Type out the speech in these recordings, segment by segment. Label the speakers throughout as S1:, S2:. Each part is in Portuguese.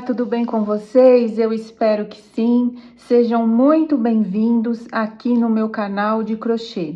S1: tudo bem com vocês? Eu espero que sim. Sejam muito bem-vindos aqui no meu canal de crochê.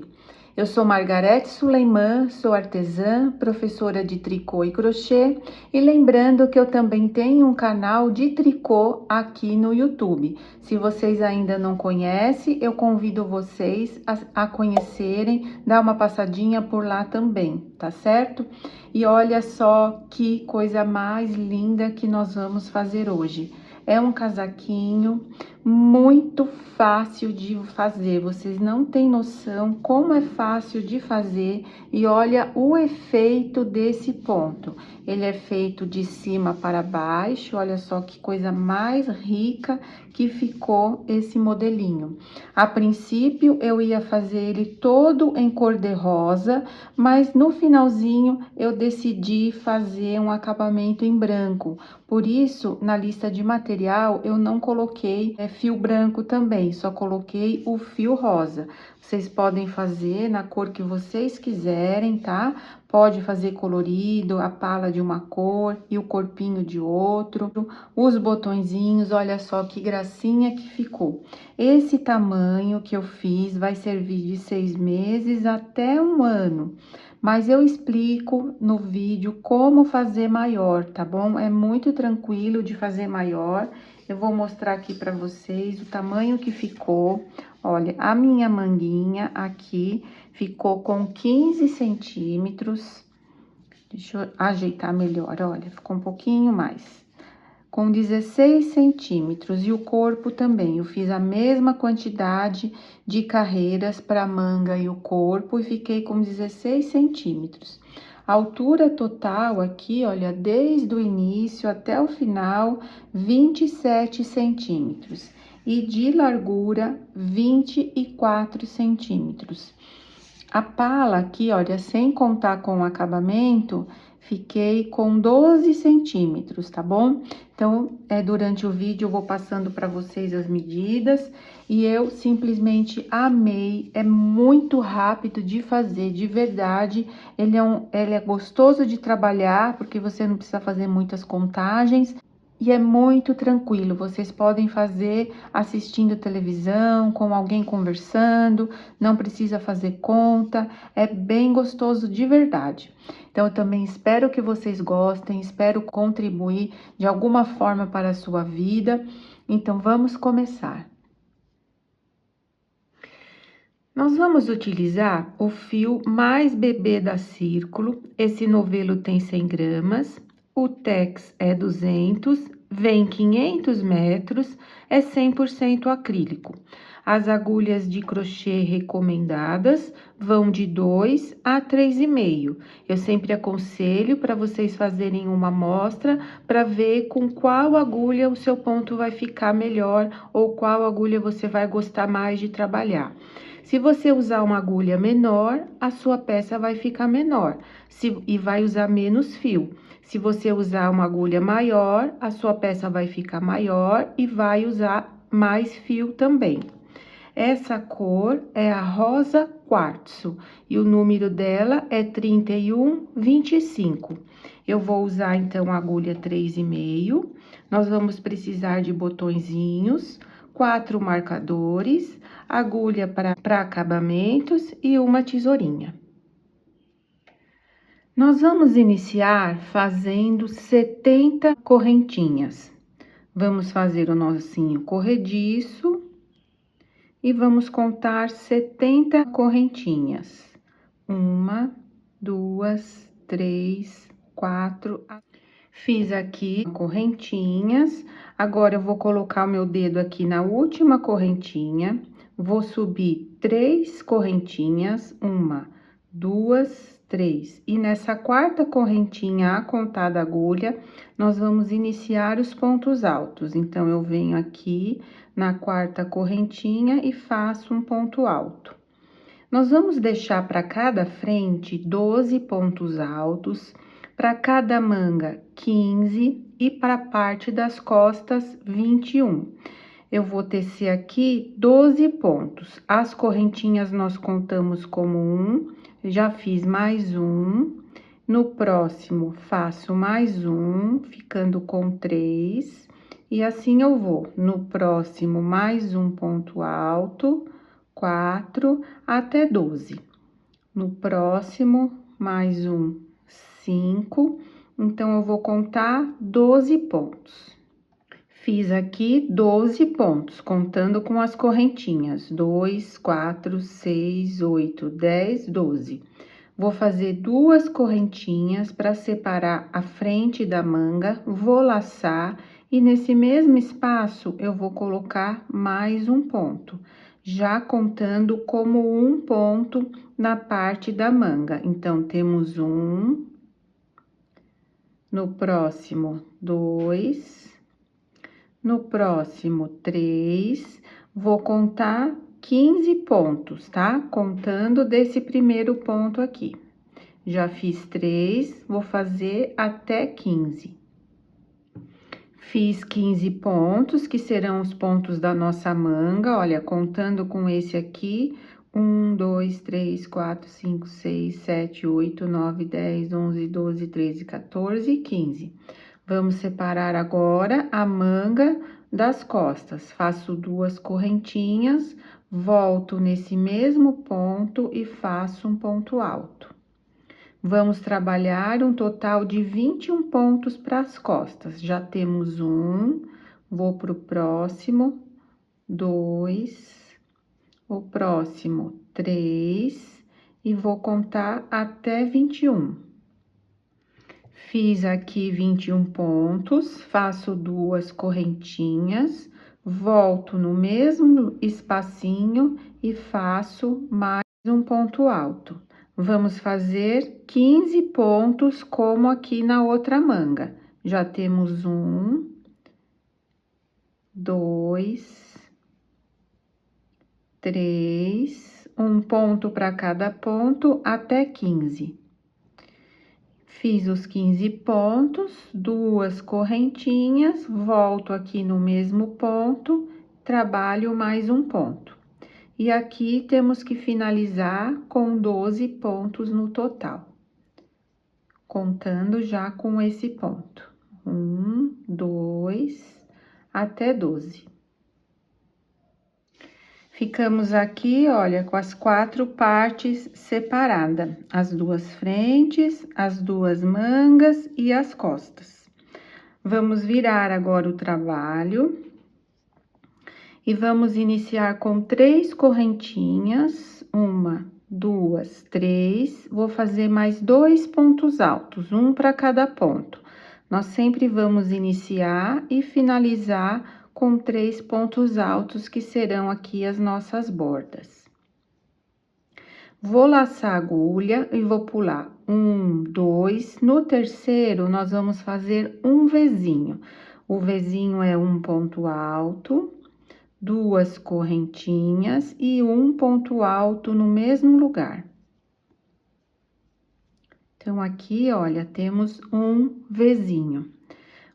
S1: Eu sou Margarete Suleiman, sou artesã, professora de tricô e crochê, e lembrando que eu também tenho um canal de tricô aqui no YouTube. Se vocês ainda não conhecem, eu convido vocês a conhecerem, dar uma passadinha por lá também, tá certo? E olha só que coisa mais linda que nós vamos fazer hoje. É um casaquinho muito fácil de fazer, vocês não têm noção como é fácil de fazer. E olha o efeito desse ponto, ele é feito de cima para baixo, olha só que coisa mais rica que ficou esse modelinho. A princípio eu ia fazer ele todo em cor de rosa, mas no finalzinho eu decidi fazer um acabamento em branco. Por isso, na lista de material, eu não coloquei fio branco também, só coloquei o fio rosa. Vocês podem fazer na cor que vocês quiserem, tá? Pode fazer colorido, a pala de uma cor e o corpinho de outro. Os botõezinhos, olha só que gracinha que ficou. Esse tamanho que eu fiz vai servir de 6 meses até 1 ano. Mas eu explico no vídeo como fazer maior, tá bom? É muito tranquilo de fazer maior. Eu vou mostrar aqui pra vocês o tamanho que ficou. Olha, a minha manguinha aqui ficou com 15 centímetros. Deixa eu ajeitar melhor, olha, ficou um pouquinho mais. Com 16 centímetros, e o corpo também, eu fiz a mesma quantidade de carreiras para a manga e o corpo, e fiquei com 16 centímetros. A altura total aqui, olha, desde o início até o final, 27 centímetros. E de largura, 24 centímetros. A pala aqui, olha, sem contar com o acabamento, fiquei com 12 centímetros, tá bom? Então, durante o vídeo eu vou passando para vocês as medidas e eu simplesmente amei. É muito rápido de fazer, de verdade. Ele é gostoso de trabalhar, porque você não precisa fazer muitas contagens. E é muito tranquilo, vocês podem fazer assistindo televisão, com alguém conversando, não precisa fazer conta, é bem gostoso de verdade. Então, eu também espero que vocês gostem, espero contribuir de alguma forma para a sua vida. Então, vamos começar. Nós vamos utilizar o fio mais bebê da Círculo, esse novelo tem 100 gramas, o Tex é 200, vem 500 metros, é 100% acrílico. As agulhas de crochê recomendadas vão de 2 a 3,5. Eu sempre aconselho para vocês fazerem uma amostra para ver com qual agulha o seu ponto vai ficar melhor ou qual agulha você vai gostar mais de trabalhar. Se você usar uma agulha menor, a sua peça vai ficar menor e vai usar menos fio. Se você usar uma agulha maior, a sua peça vai ficar maior e vai usar mais fio também. Essa cor é a rosa quartzo e o número dela é 3125. Eu vou usar então a agulha 3,5. Nós vamos precisar de botõezinhos, 4 marcadores, agulha para acabamentos e uma tesourinha. Nós vamos iniciar fazendo 70 correntinhas. Vamos fazer o nozinho corrediço e vamos contar 70 correntinhas. 1, 2, 3, 4. Fiz aqui correntinhas. Agora, eu vou colocar o meu dedo aqui na última correntinha. Vou subir 3 correntinhas. 1, 2, 3. E nessa quarta correntinha, a contar da agulha, nós vamos iniciar os pontos altos. Então, eu venho aqui na quarta correntinha e faço um ponto alto. Nós vamos deixar para cada frente 12 pontos altos, para cada manga 15 e para a parte das costas 21. Eu vou tecer aqui 12 pontos. As correntinhas nós contamos como 1, já fiz mais um. No próximo, faço mais um, ficando com 3. E assim eu vou no próximo mais um ponto alto, 4 até 12. No próximo mais um, 5. Então eu vou contar 12 pontos. Fiz aqui 12 pontos, contando com as correntinhas, 2, 4, 6, 8, 10, 12. Vou fazer duas correntinhas para separar a frente da manga, vou laçar e nesse mesmo espaço eu vou colocar mais um ponto, já contando como um ponto na parte da manga. Então, temos um, no próximo, 2. No próximo, 3, vou contar 15 pontos, tá? Contando desse primeiro ponto aqui. Já fiz 3, vou fazer até 15. Fiz 15 pontos, que serão os pontos da nossa manga, olha, contando com esse aqui, 1, 2, 3, 4, 5, 6, 7, 8, 9, 10, 11, 12, 13, 14 e 15. Vamos separar agora a manga das costas. Faço duas correntinhas, volto nesse mesmo ponto e faço um ponto alto. Vamos trabalhar um total de 21 pontos para as costas. Já temos um, vou pro próximo, 2, o próximo, 3, e vou contar até 21. Fiz aqui 21 pontos, faço duas correntinhas, volto no mesmo espacinho e faço mais um ponto alto. Vamos fazer 15 pontos, como aqui na outra manga. Já temos um, 2, 3, um ponto para cada ponto até 15. Fiz os 15 pontos, duas correntinhas, volto aqui no mesmo ponto, trabalho mais um ponto. E aqui temos que finalizar com 12 pontos no total. Contando já com esse ponto. 1, 2, até 12. Ficamos aqui, olha, com as 4 partes separadas, as duas frentes, as duas mangas e as costas. Vamos virar agora o trabalho e vamos iniciar com 3 correntinhas, 1, 2, 3. Vou fazer mais 2 pontos altos, um para cada ponto. Nós sempre vamos iniciar e finalizar com 3 pontos altos, que serão aqui as nossas bordas. Vou laçar a agulha e vou pular 1, 2. No terceiro, nós vamos fazer um Vzinho. O Vzinho é um ponto alto, duas correntinhas e um ponto alto no mesmo lugar. Então, aqui, olha, temos um Vzinho.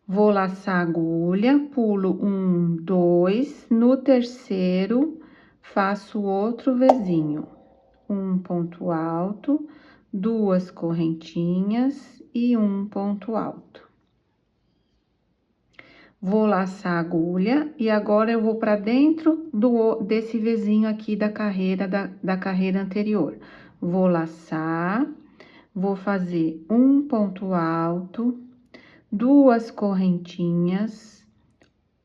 S1: Vou laçar a agulha, pulo 1, 2, no terceiro, faço outro Vzinho. Um ponto alto, duas correntinhas e um ponto alto. Vou laçar a agulha e agora eu vou para dentro desse Vzinho aqui da carreira anterior. Vou laçar, vou fazer um ponto alto, duas correntinhas,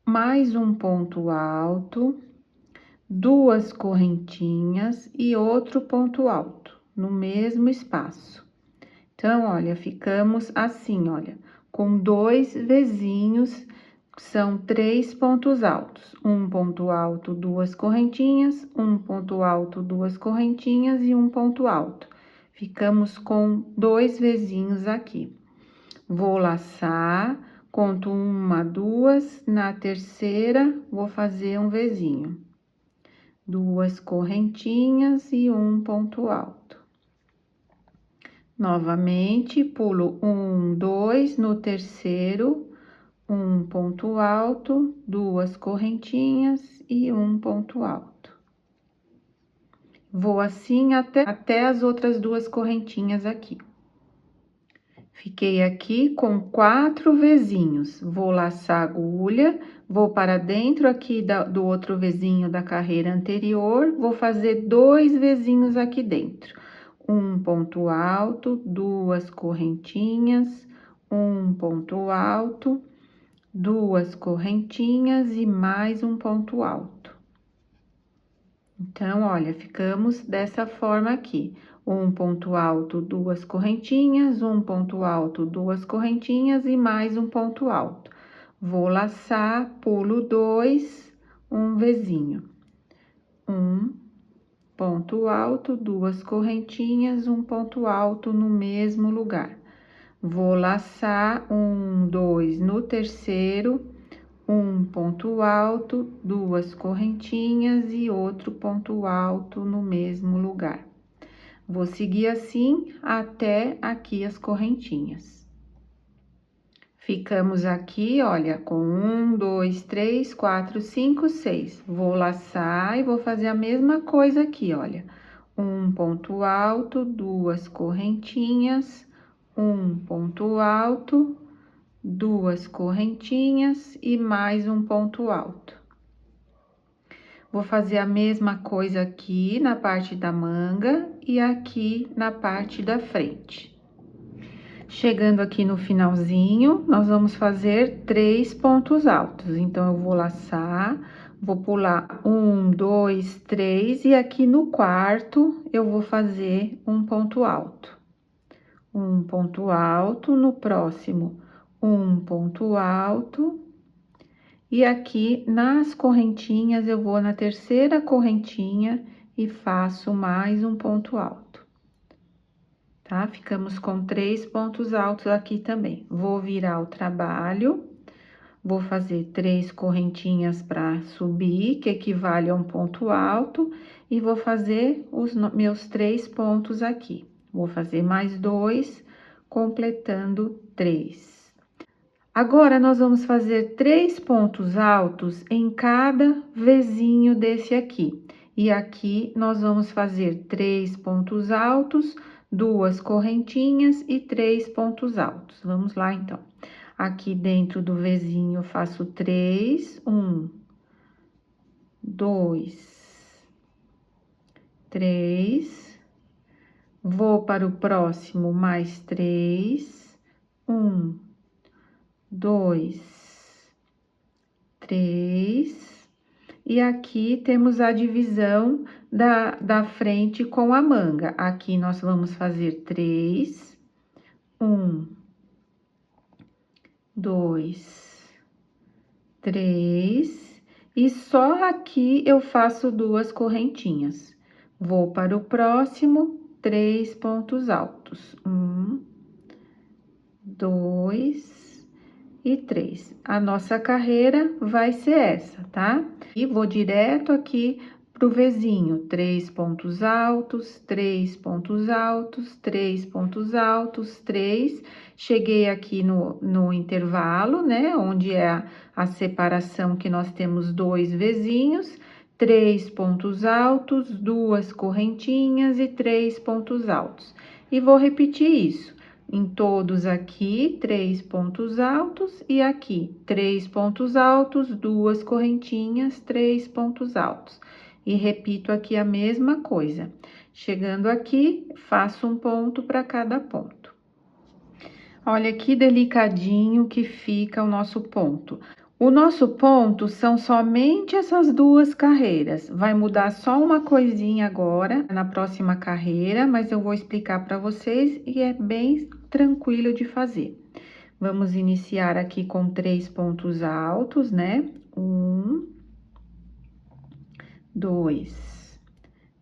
S1: mais um ponto alto, duas correntinhas e outro ponto alto, no mesmo espaço. Então, olha, ficamos assim, olha, com 2 Vzinhos, são 3 pontos altos. Um ponto alto, duas correntinhas, um ponto alto, duas correntinhas e um ponto alto. Ficamos com 2 Vzinhos aqui. Vou laçar, conto 1, 2, na terceira, vou fazer um Vzinho. Duas correntinhas e um ponto alto. Novamente, pulo 1, 2, no terceiro, um ponto alto, duas correntinhas e um ponto alto. Vou assim até as outras duas correntinhas aqui. Fiquei aqui com 4 Vzinhos. Vou laçar a agulha, vou para dentro aqui do outro Vzinho da carreira anterior, vou fazer 2 Vzinhos aqui dentro. Um ponto alto, 2 correntinhas, um ponto alto, 2 correntinhas e mais um ponto alto. Então, olha, ficamos dessa forma aqui. Um ponto alto, 2 correntinhas, um ponto alto, 2 correntinhas e mais um ponto alto. Vou laçar, pulo 2, um Vzinho. Um ponto alto, 2 correntinhas, um ponto alto no mesmo lugar. Vou laçar, 1, 2 no terceiro, um ponto alto, 2 correntinhas e outro ponto alto no mesmo lugar. Vou seguir assim até aqui as correntinhas. Ficamos aqui, olha, com 1, 2, 3, 4, 5, 6. Vou laçar e vou fazer a mesma coisa aqui, olha. Um ponto alto, 2 correntinhas, um ponto alto, 2 correntinhas e mais um ponto alto. Vou fazer a mesma coisa aqui na parte da manga e aqui na parte da frente. Chegando aqui no finalzinho, nós vamos fazer 3 pontos altos. Então, eu vou laçar, vou pular 1, 2, 3 e aqui no quarto eu vou fazer um ponto alto. Um ponto alto, no próximo, um ponto alto. E aqui nas correntinhas, eu vou na terceira correntinha e faço mais um ponto alto. Tá? Ficamos com 3 pontos altos aqui também. Vou virar o trabalho, vou fazer 3 correntinhas para subir, que equivale a um ponto alto, e vou fazer os meus 3 pontos aqui. Vou fazer mais 2, completando 3. Agora, nós vamos fazer 3 pontos altos em cada Vzinho desse aqui. E aqui, nós vamos fazer 3 pontos altos, 2 correntinhas e 3 pontos altos. Vamos lá, então. Aqui dentro do Vzinho, eu faço 3, 1, 2, 3. Vou para o próximo, mais 3, 1, 2, 3, e aqui temos a divisão da frente com a manga. Aqui nós vamos fazer 3, 1, 2, 3, e só aqui eu faço 2 correntinhas. Vou para o próximo, 3 pontos altos. 1, 2, e 3. A nossa carreira vai ser essa, tá? E vou direto aqui pro Vzinho, 3 pontos altos, 3 pontos altos, 3 pontos altos, 3. Cheguei aqui no intervalo, né? Onde é a separação que nós temos 2 Vzinhos, 3 pontos altos, 2 correntinhas e 3 pontos altos. E vou repetir isso. Em todos aqui, 3 pontos altos e aqui, 3 pontos altos, 2 correntinhas, 3 pontos altos. E repito aqui a mesma coisa. Chegando aqui, faço um ponto para cada ponto. Olha que delicadinho que fica o nosso ponto. O nosso ponto são somente essas 2 carreiras. Vai mudar só uma coisinha agora, na próxima carreira, mas eu vou explicar para vocês e é bem tranquilo de fazer. Vamos iniciar aqui com 3 pontos altos, né? 1, 2,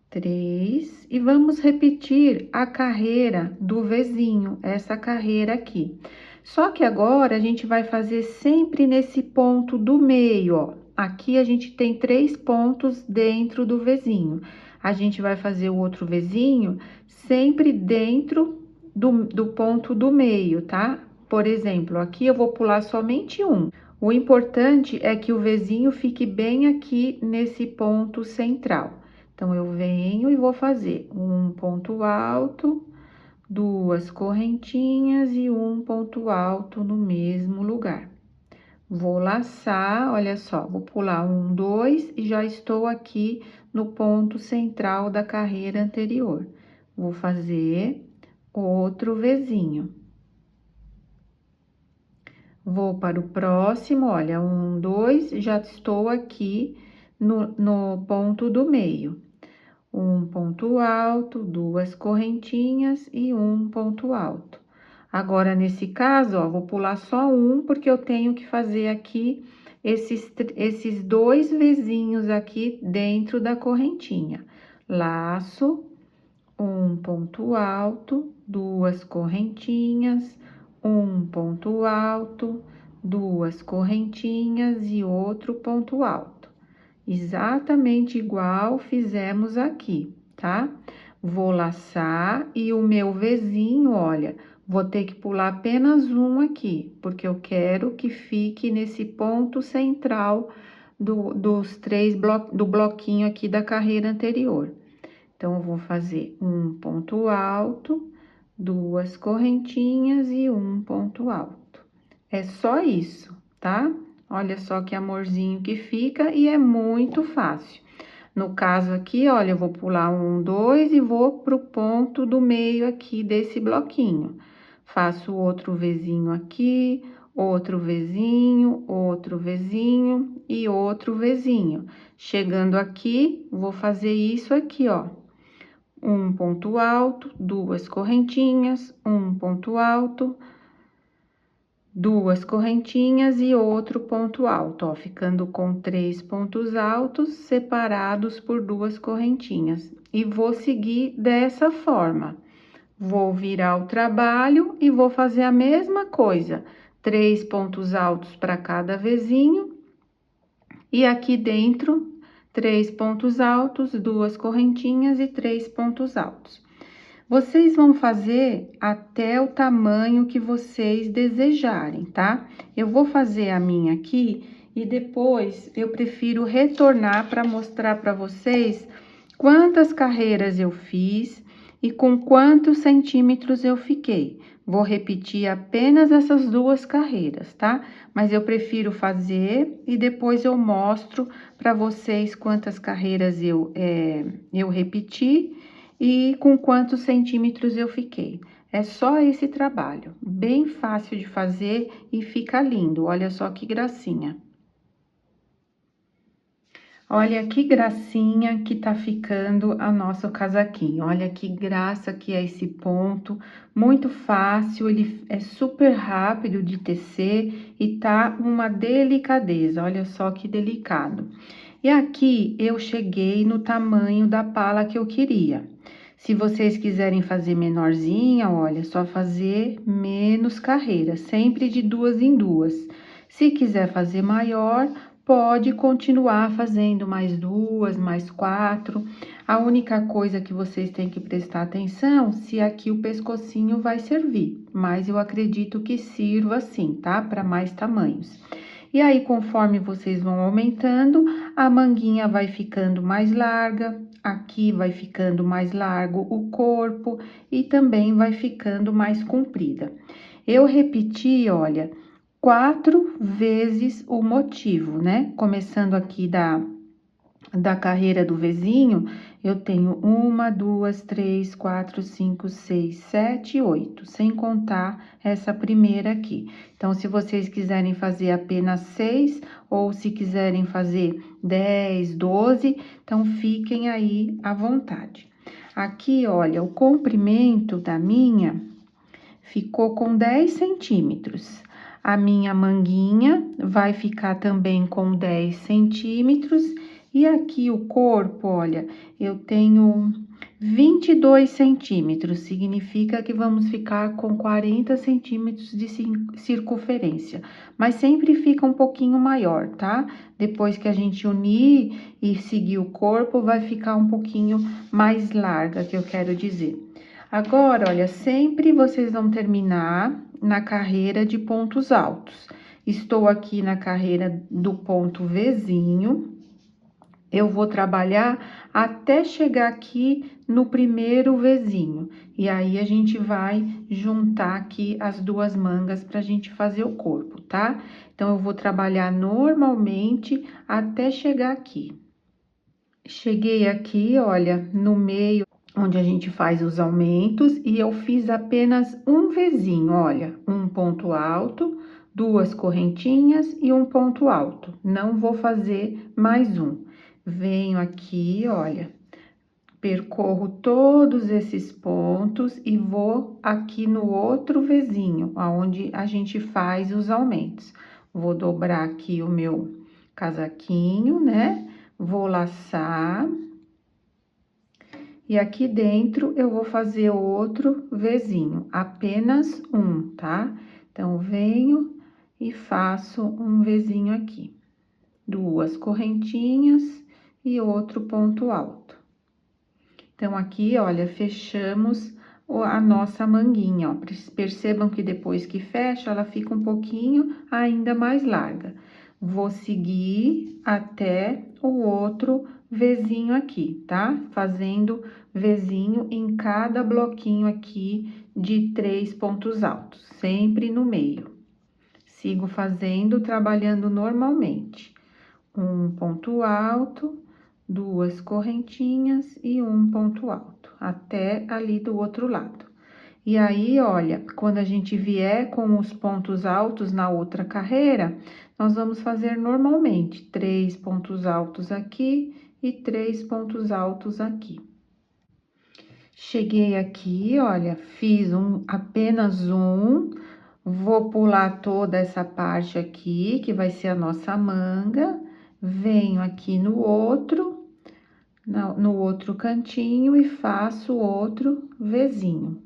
S1: 3, e vamos repetir a carreira do Vzinho, essa carreira aqui. Só que agora, a gente vai fazer sempre nesse ponto do meio, ó. Aqui, a gente tem 3 pontos dentro do Vzinho. A gente vai fazer o outro Vzinho sempre dentro do ponto do meio, tá? Por exemplo, aqui eu vou pular somente um. O importante é que o Vzinho fique bem aqui nesse ponto central. Então, eu venho e vou fazer um ponto alto, duas correntinhas e um ponto alto no mesmo lugar. Vou laçar, olha só, vou pular 1, 2 e já estou aqui no ponto central da carreira anterior. Vou fazer outro Vzinho. Vou para o próximo, olha, 1, 2, já estou aqui no ponto do meio. Um ponto alto, duas correntinhas e um ponto alto. Agora, nesse caso, ó, vou pular só um, porque eu tenho que fazer aqui esses dois Vzinhos aqui dentro da correntinha. Laço, um ponto alto, duas correntinhas, um ponto alto, duas correntinhas e outro ponto alto. Exatamente igual fizemos aqui, tá? Vou laçar e o meu Vzinho, olha, vou ter que pular apenas um aqui, porque eu quero que fique nesse ponto central do bloquinho aqui da carreira anterior. Então, eu vou fazer um ponto alto, duas correntinhas e um ponto alto. É só isso, tá? Olha só que amorzinho que fica e é muito fácil. No caso aqui, olha, eu vou pular 1, 2 e vou pro ponto do meio aqui desse bloquinho. Faço outro Vzinho aqui, outro Vzinho, outro Vzinho e outro Vzinho. Chegando aqui, vou fazer isso aqui, ó. Um ponto alto, duas correntinhas, um ponto alto, duas correntinhas e outro ponto alto, ó, ficando com 3 pontos altos separados por duas correntinhas. E vou seguir dessa forma. Vou virar o trabalho e vou fazer a mesma coisa. 3 pontos altos para cada Vzinho. E aqui dentro, 3 pontos altos, duas correntinhas e 3 pontos altos. Vocês vão fazer até o tamanho que vocês desejarem, tá? Eu vou fazer a minha aqui e depois eu prefiro retornar para mostrar para vocês quantas carreiras eu fiz e com quantos centímetros eu fiquei. Vou repetir apenas essas duas carreiras, tá? Mas eu prefiro fazer e depois eu mostro para vocês quantas carreiras eu repeti e com quantos centímetros eu fiquei. É só esse trabalho, bem fácil de fazer e fica lindo. Olha só que gracinha. Olha que gracinha que tá ficando a nosso casaquinho. Olha que graça que é esse ponto. Muito fácil, ele é super rápido de tecer e tá uma delicadeza. Olha só que delicado. E aqui eu cheguei no tamanho da pala que eu queria. Se vocês quiserem fazer menorzinha, olha, só fazer menos carreiras, sempre de duas em duas. Se quiser fazer maior, pode continuar fazendo mais duas, mais 4. A única coisa que vocês têm que prestar atenção se aqui o pescocinho vai servir, mas eu acredito que sirva sim, tá? Para mais tamanhos. E aí, conforme vocês vão aumentando, a manguinha vai ficando mais larga, aqui vai ficando mais largo o corpo e também vai ficando mais comprida. Eu repeti, olha, 4 vezes o motivo, né? Começando aqui da carreira do Vzinho, eu tenho 1, 2, 3, 4, 5, 6, 7, 8, sem contar essa primeira aqui. Então, se vocês quiserem fazer apenas 6, ou se quiserem fazer 10, 12, então fiquem aí à vontade. Aqui, olha, o comprimento da minha ficou com 10 centímetros. A minha manguinha vai ficar também com 10 centímetros. E aqui o corpo, olha, eu tenho 22 centímetros, significa que vamos ficar com 40 centímetros de circunferência. Mas sempre fica um pouquinho maior, tá? Depois que a gente unir e seguir o corpo, vai ficar um pouquinho mais larga, que eu quero dizer. Agora, olha, sempre vocês vão terminar na carreira de pontos altos. Estou aqui na carreira do ponto Vzinho. eu vou trabalhar até chegar aqui no primeiro Vzinho. E aí, a gente vai juntar aqui as duas mangas pra gente fazer o corpo, tá? Então, eu vou trabalhar normalmente até chegar aqui. Cheguei aqui, olha, no meio onde a gente faz os aumentos, e eu fiz apenas um Vzinho, olha, um ponto alto, duas correntinhas e um ponto alto. Não vou fazer mais um. Venho aqui, olha, percorro todos esses pontos e vou aqui no outro Vzinho, aonde a gente faz os aumentos. Vou dobrar aqui o meu casaquinho, né? Vou laçar. E aqui dentro, eu vou fazer outro Vzinho, apenas um, tá? Então, venho e faço um Vzinho aqui. Duas correntinhas e outro ponto alto. Então, aqui, olha, fechamos a nossa manguinha, ó. Percebam que depois que fecha, ela fica um pouquinho ainda mais larga. Vou seguir até o outro Vzinho aqui, tá? Fazendo Vzinho em cada bloquinho aqui de 3 pontos altos, sempre no meio. Sigo fazendo, trabalhando normalmente. Um ponto alto, duas correntinhas e um ponto alto, até ali do outro lado. E aí, olha, quando a gente vier com os pontos altos na outra carreira, nós vamos fazer normalmente 3 pontos altos aqui e 3 pontos altos aqui. Cheguei aqui, olha, fiz apenas um, vou pular toda essa parte aqui, que vai ser a nossa manga, venho aqui no outro cantinho e faço outro Vzinho.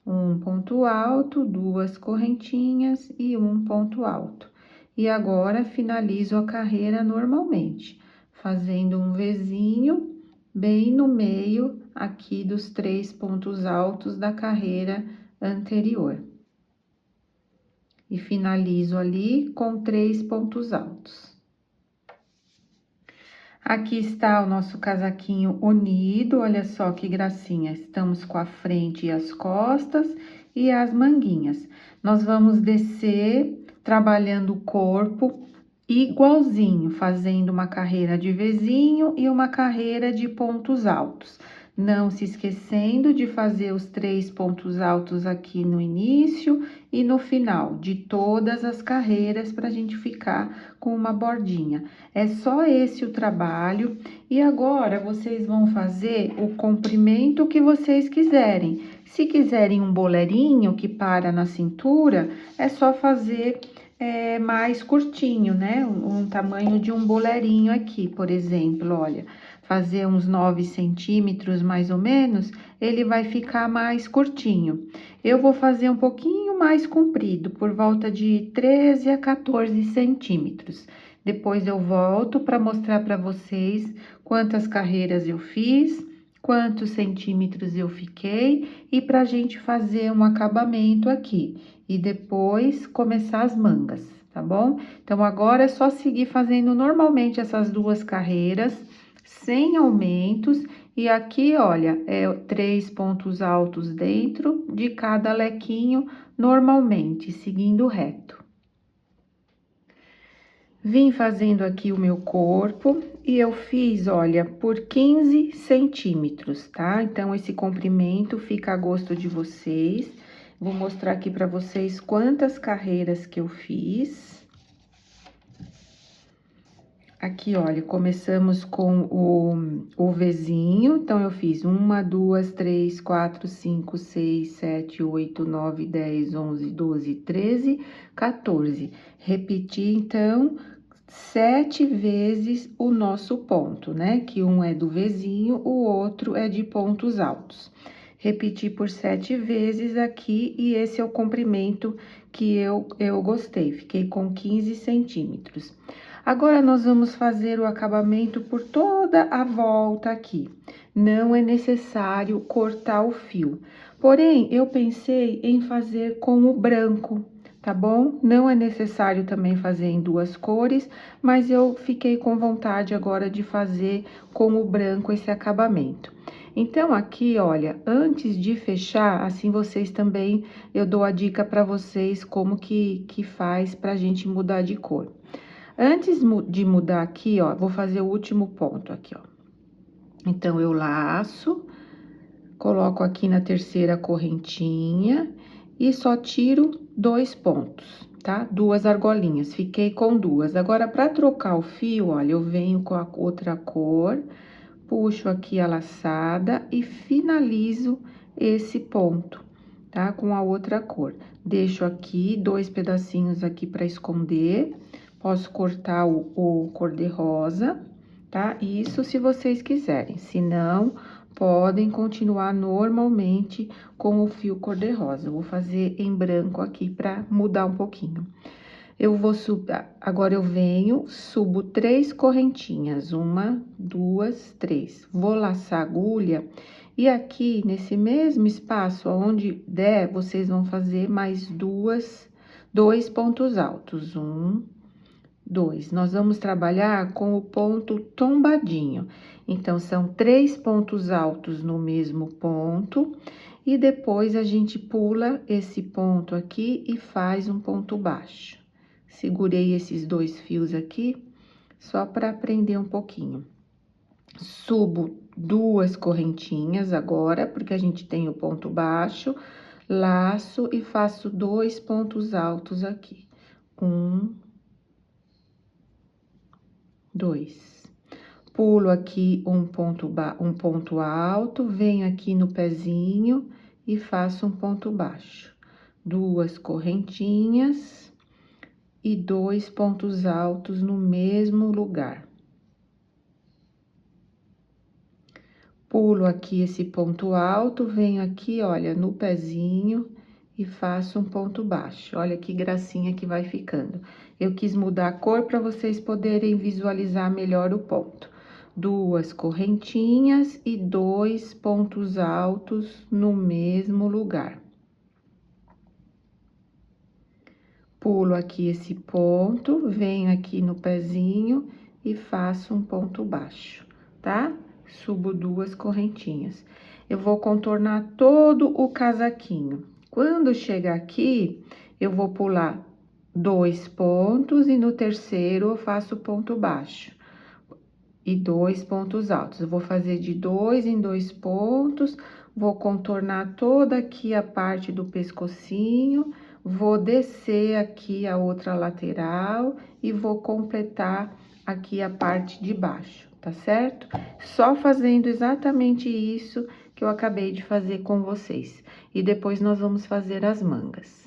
S1: Um ponto alto, duas correntinhas e um ponto alto. E agora, finalizo a carreira normalmente, fazendo um Vzinho bem no meio aqui dos 3 pontos altos da carreira anterior. E finalizo ali com 3 pontos altos. Aqui está o nosso casaquinho unido, olha só que gracinha. Estamos com a frente e as costas e as manguinhas. Nós vamos descer trabalhando o corpo igualzinho, fazendo uma carreira de Vzinho e uma carreira de pontos altos. Não se esquecendo de fazer os 3 pontos altos aqui no início e no final de todas as carreiras para a gente ficar com uma bordinha. É só esse o trabalho. E agora, vocês vão fazer o comprimento que vocês quiserem. Se quiserem um bolerinho que para na cintura, é só fazer mais curtinho, né? Um tamanho de um bolerinho aqui, por exemplo, olha. Fazer uns 9 centímetros, mais ou menos, ele vai ficar mais curtinho. Eu vou fazer um pouquinho mais comprido, por volta de 13 a 14 centímetros. Depois eu volto para mostrar para vocês quantas carreiras eu fiz, quantos centímetros eu fiquei e para a gente fazer um acabamento aqui. E depois começar as mangas, tá bom? Então, agora é só seguir fazendo normalmente essas duas carreiras, sem aumentos. E aqui, olha, 3 pontos altos dentro de cada lequinho, normalmente, seguindo reto. Vim fazendo aqui o meu corpo e eu fiz, olha, por 15 centímetros, tá? Então, esse comprimento fica a gosto de vocês. Vou mostrar aqui pra vocês quantas carreiras que eu fiz. Aqui, olha, começamos com o Vzinho, então, eu fiz 1, 2, 3, 4, 5, 6, 7, 8, 9, 10, 11, 12, 13, 14. Repeti, então, 7 vezes o nosso ponto, né? Que um é do Vzinho, o outro é de pontos altos. Repeti por 7 vezes aqui, e esse é o comprimento que eu gostei, fiquei com 15 centímetros. Agora, nós vamos fazer o acabamento por toda a volta aqui. Não é necessário cortar o fio. Porém, eu pensei em fazer com o branco, tá bom? Não é necessário também fazer em duas cores, mas eu fiquei com vontade agora de fazer com o branco esse acabamento. Então, aqui, olha, antes de fechar, assim vocês também, eu dou a dica para vocês como que faz pra gente mudar de cor. Antes de mudar aqui, ó, vou fazer o último ponto aqui, ó. Então, eu laço, coloco aqui na terceira correntinha e só tiro 2 pontos, tá? 2 argolinhas, fiquei com 2. Agora, para trocar o fio, olha, eu venho com a outra cor, puxo aqui a laçada e finalizo esse ponto, tá? Com a outra cor. Deixo aqui 2 pedacinhos aqui para esconder, posso cortar o cor-de-rosa, tá? Isso se vocês quiserem, se não, podem continuar normalmente com o fio cor-de-rosa. Eu vou fazer em branco aqui para mudar um pouquinho. Eu vou subir, agora eu venho, subo 3 correntinhas, 1, 2, 3. Vou laçar a agulha e aqui nesse mesmo espaço, onde der, vocês vão fazer mais 2 pontos altos. 1, 2. Nós vamos trabalhar com o ponto tombadinho. Então, são 3 pontos altos no mesmo ponto, e depois a gente pula esse ponto aqui e faz um ponto baixo. Segurei esses 2 fios aqui, só para aprender um pouquinho. Subo 2 correntinhas agora, porque a gente tem o ponto baixo, laço e faço 2 pontos altos aqui. 1, 2. Pulo aqui um ponto alto, venho aqui no pezinho e faço um ponto baixo. 2 correntinhas e 2 pontos altos no mesmo lugar. Pulo aqui esse ponto alto, venho aqui, olha, no pezinho e faço um ponto baixo. Olha que gracinha que vai ficando. Eu quis mudar a cor para vocês poderem visualizar melhor o ponto. 2 correntinhas e 2 pontos altos no mesmo lugar. Pulo aqui esse ponto, venho aqui no pezinho e faço um ponto baixo, tá? Subo 2 correntinhas. Eu vou contornar todo o casaquinho. Quando chegar aqui, eu vou pular 2 pontos e no terceiro eu faço ponto baixo. E 2 pontos altos. Eu vou fazer de 2 em 2 pontos, vou contornar toda aqui a parte do pescocinho, vou descer aqui a outra lateral e vou completar aqui a parte de baixo, tá certo? Só fazendo exatamente isso que eu acabei de fazer com vocês. E depois nós vamos fazer as mangas.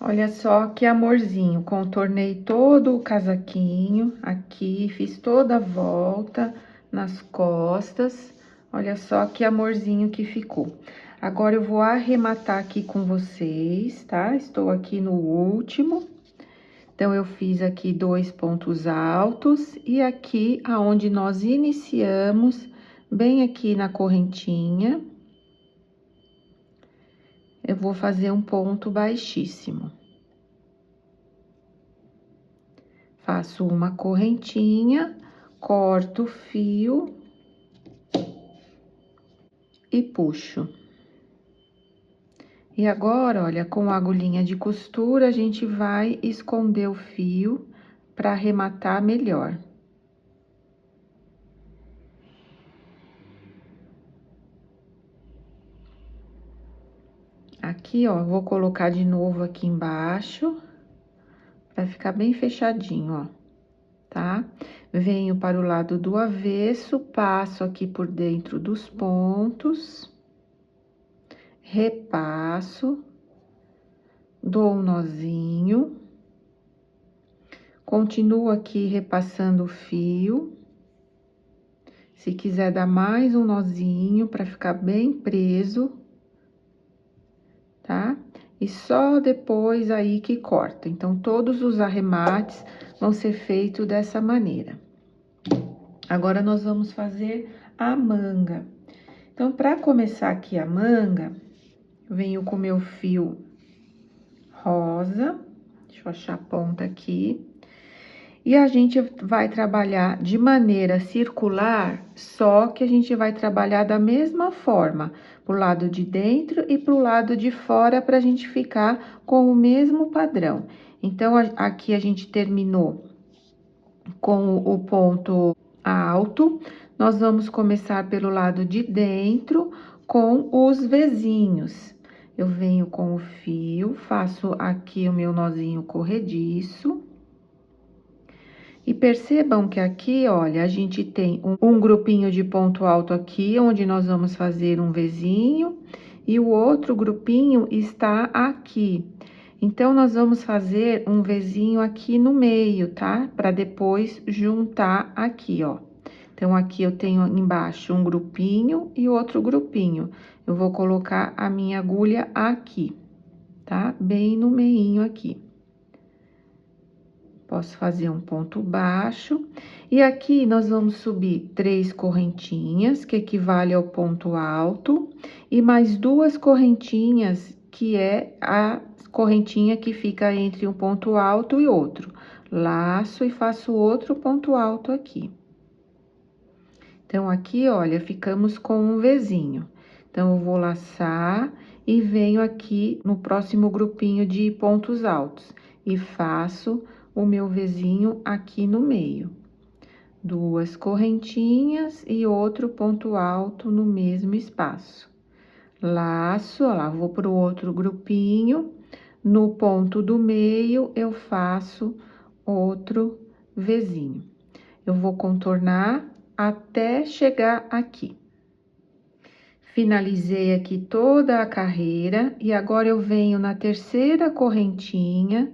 S1: Olha só que amorzinho, contornei todo o casaquinho aqui, fiz toda a volta nas costas. Olha só que amorzinho que ficou. Agora, eu vou arrematar aqui com vocês, tá? Estou aqui no último. Então, eu fiz aqui 2 pontos altos e aqui aonde nós iniciamos, bem aqui na correntinha, eu vou fazer um ponto baixíssimo. Faço uma correntinha, corto o fio e puxo. E agora, olha, com a agulhinha de costura, a gente vai esconder o fio para arrematar melhor. Aqui, ó, vou colocar de novo aqui embaixo, para ficar bem fechadinho, ó, tá? Venho para o lado do avesso, passo aqui por dentro dos pontos, repasso, dou um nozinho, continuo aqui repassando o fio. Se quiser dar mais um nozinho para ficar bem preso, tá? E só depois aí que corta. Então, todos os arremates vão ser feitos dessa maneira. Agora, nós vamos fazer a manga. Então, para começar aqui a manga, venho com meu fio rosa. Deixa eu achar a ponta aqui. E a gente vai trabalhar de maneira circular, só que a gente vai trabalhar da mesma forma, pro lado de dentro e pro lado de fora, pra gente ficar com o mesmo padrão. Então, aqui a gente terminou com o ponto alto, nós vamos começar pelo lado de dentro com os vezinhos. Eu venho com o fio, faço aqui o meu nozinho corrediço. E percebam que aqui, olha, a gente tem um grupinho de ponto alto aqui, onde nós vamos fazer um vezinho, e o outro grupinho está aqui. Então, nós vamos fazer um vezinho aqui no meio, tá? Para depois juntar aqui, ó. Então, aqui eu tenho embaixo um grupinho e outro grupinho. Eu vou colocar a minha agulha aqui, tá? Bem no meinho aqui. Posso fazer um ponto baixo. E aqui, nós vamos subir 3 correntinhas, que equivale ao ponto alto, e mais 2 correntinhas, que é a correntinha que fica entre um ponto alto e outro. Laço e faço outro ponto alto aqui. Então, aqui, olha, ficamos com um Vzinho. Então, eu vou laçar e venho aqui no próximo grupinho de pontos altos. E faço o meu Vzinho aqui no meio. 2 correntinhas e outro ponto alto no mesmo espaço. Laço, ó lá, vou pro outro grupinho. No ponto do meio, eu faço outro Vzinho. Eu vou contornar até chegar aqui. Finalizei aqui toda a carreira e agora eu venho na terceira correntinha,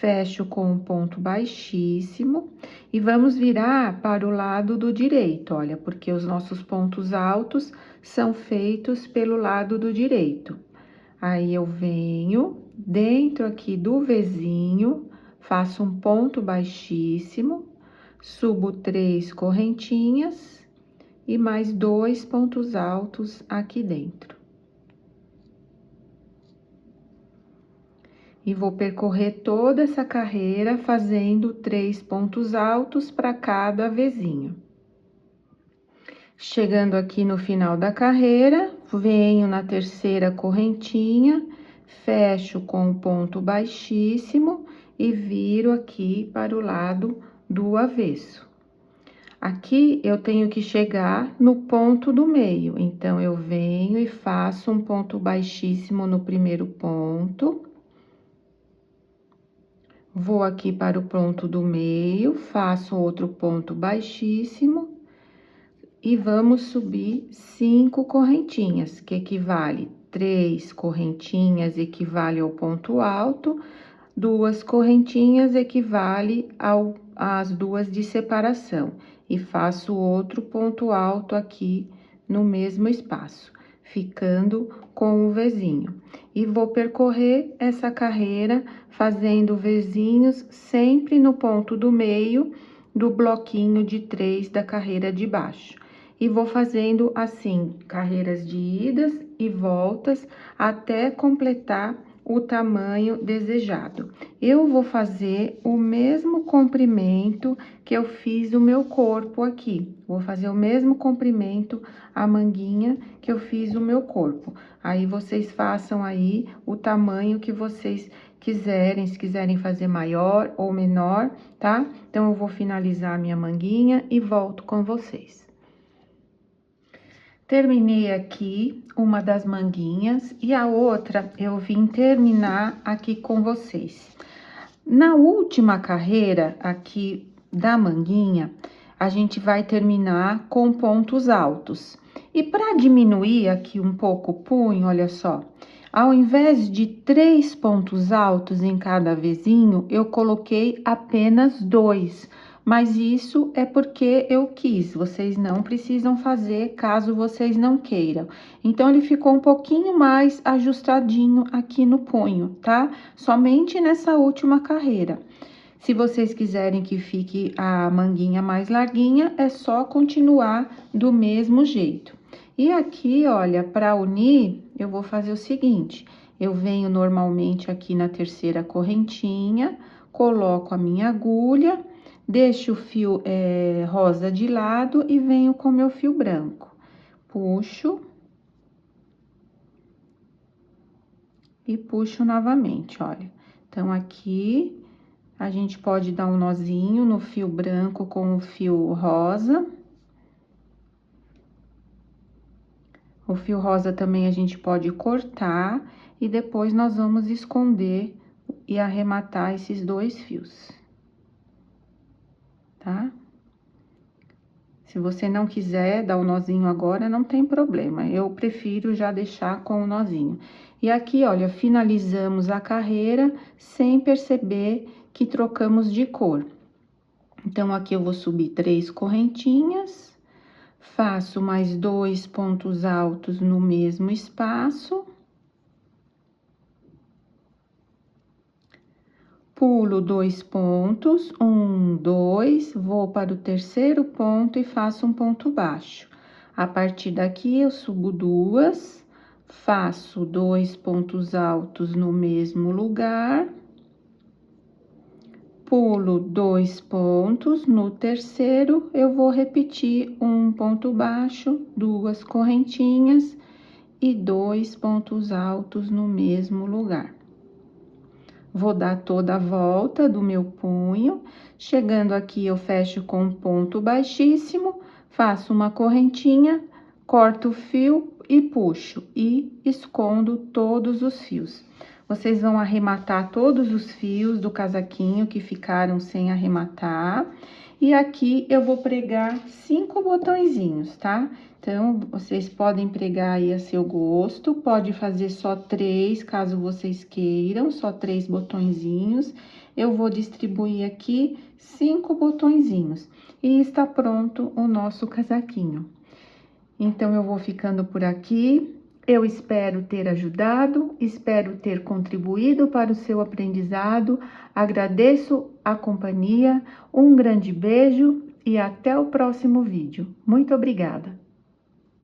S1: fecho com um ponto baixíssimo e vamos virar para o lado do direito, olha, porque os nossos pontos altos são feitos pelo lado do direito. Aí, eu venho dentro aqui do Vzinho, faço um ponto baixíssimo, subo 3 correntinhas e mais 2 pontos altos aqui dentro. E vou percorrer toda essa carreira fazendo 3 pontos altos para cada Vzinho. Chegando aqui no final da carreira, venho na terceira correntinha, fecho com um ponto baixíssimo e viro aqui para o lado do avesso. Aqui, eu tenho que chegar no ponto do meio, então, eu venho e faço um ponto baixíssimo no primeiro ponto. Vou aqui para o ponto do meio, faço outro ponto baixíssimo. E vamos subir 5 correntinhas, que equivale 3 correntinhas equivale ao ponto alto, 2 correntinhas equivale às 2 de separação. E faço outro ponto alto aqui no mesmo espaço, ficando com o Vzinho. E vou percorrer essa carreira fazendo Vzinhos sempre no ponto do meio do bloquinho de 3 da carreira de baixo. E vou fazendo assim, carreiras de idas e voltas, até completar o tamanho desejado. Eu vou fazer o mesmo comprimento que eu fiz o meu corpo aqui. Vou fazer o mesmo comprimento, a manguinha que eu fiz o meu corpo. Aí, vocês façam aí o tamanho que vocês quiserem, se quiserem fazer maior ou menor, tá? Então, eu vou finalizar a minha manguinha e volto com vocês. Terminei aqui uma das manguinhas e a outra eu vim terminar aqui com vocês. Na última carreira aqui da manguinha, a gente vai terminar com pontos altos. E para diminuir aqui um pouco o punho, olha só, ao invés de 3 pontos altos em cada Vzinho, eu coloquei apenas 2. Mas isso é porque eu quis, vocês não precisam fazer caso vocês não queiram. Então, ele ficou um pouquinho mais ajustadinho aqui no punho, tá? Somente nessa última carreira. Se vocês quiserem que fique a manguinha mais larguinha, é só continuar do mesmo jeito. E aqui, olha, para unir, eu vou fazer o seguinte, Eu venho normalmente aqui na terceira correntinha, coloco a minha agulha, deixo o fio rosa de lado e venho com meu fio branco. Puxo. E puxo novamente, olha. Então, aqui, a gente pode dar um nozinho no fio branco com o fio rosa. O fio rosa também a gente pode cortar e depois nós vamos esconder e arrematar esses dois fios, tá? Se você não quiser dar o nozinho agora, não tem problema. Eu prefiro já deixar com o nozinho. E aqui, olha, finalizamos a carreira sem perceber que trocamos de cor. Então, aqui eu vou subir 3 correntinhas, faço mais 2 pontos altos no mesmo espaço. Pulo 2 pontos, 1, 2, vou para o terceiro ponto e faço um ponto baixo. A partir daqui, eu subo 2, faço 2 pontos altos no mesmo lugar. Pulo 2 pontos, no terceiro, eu vou repetir um ponto baixo, 2 correntinhas e 2 pontos altos no mesmo lugar. Vou dar toda a volta do meu punho, chegando aqui eu fecho com um ponto baixíssimo, faço uma correntinha, corto o fio e puxo, e escondo todos os fios. Vocês vão arrematar todos os fios do casaquinho que ficaram sem arrematar. E aqui eu vou pregar 5 botõezinhos, tá? Então, vocês podem pregar aí a seu gosto, pode fazer só 3, caso vocês queiram, só 3 botõezinhos. Eu vou distribuir aqui 5 botõezinhos. E está pronto o nosso casaquinho. Então, eu vou ficando por aqui. Eu espero ter ajudado, espero ter contribuído para o seu aprendizado. Agradeço a companhia, um grande beijo e até o próximo vídeo. Muito obrigada!